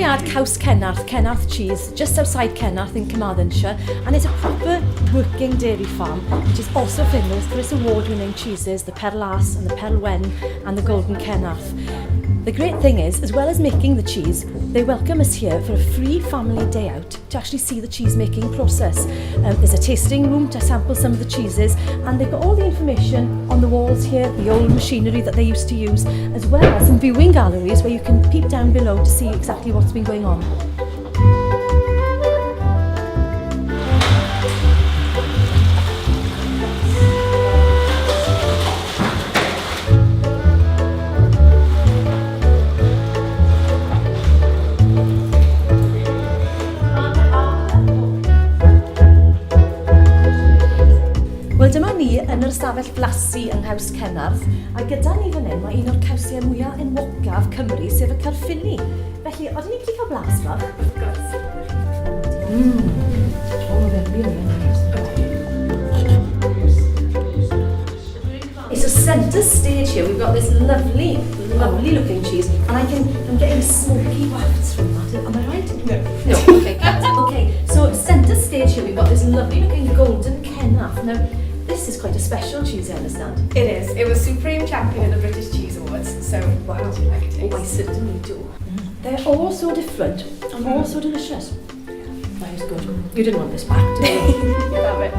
at Caws Cenarth cheese, just outside Cenarth in Carmarthenshire, and it's a proper working dairy farm, which is also famous for its award-winning cheeses, the Perl As and the Perl Wen and the Golden Cenarth. The great thing is, as well as making the cheese, they welcome us here for a free family day out to actually see the cheese making process. There's a tasting room to sample some of the cheeses, and they've got all the information on the walls here, the old machinery that they used to use, as well as some viewing galleries where you can peep down below to see exactly what's been going on. Wel, dyma ni yn yr ystafell blasu yng Caws Cenarth, a gyda ni fan hyn mae un o'r cawsiau mwyaf enwocaf Cymru, sef y Carffini. Felly, oedden ni'n gallu cael blas fach? Of course. It's a centre stage here. We've got this lovely looking cheese, and I'm getting smoky wafts from that. Am I right? No. Okay, okay. So centre stage here, we've got this lovely looking golden Cenarth. Now, this is quite a special cheese, I understand. It is. It was Supreme Champion in the British Cheese Awards, so wow, do you like it? Oh, I certainly do. They're all so different and all so delicious. That is good. You didn't want this back, did you? You love it.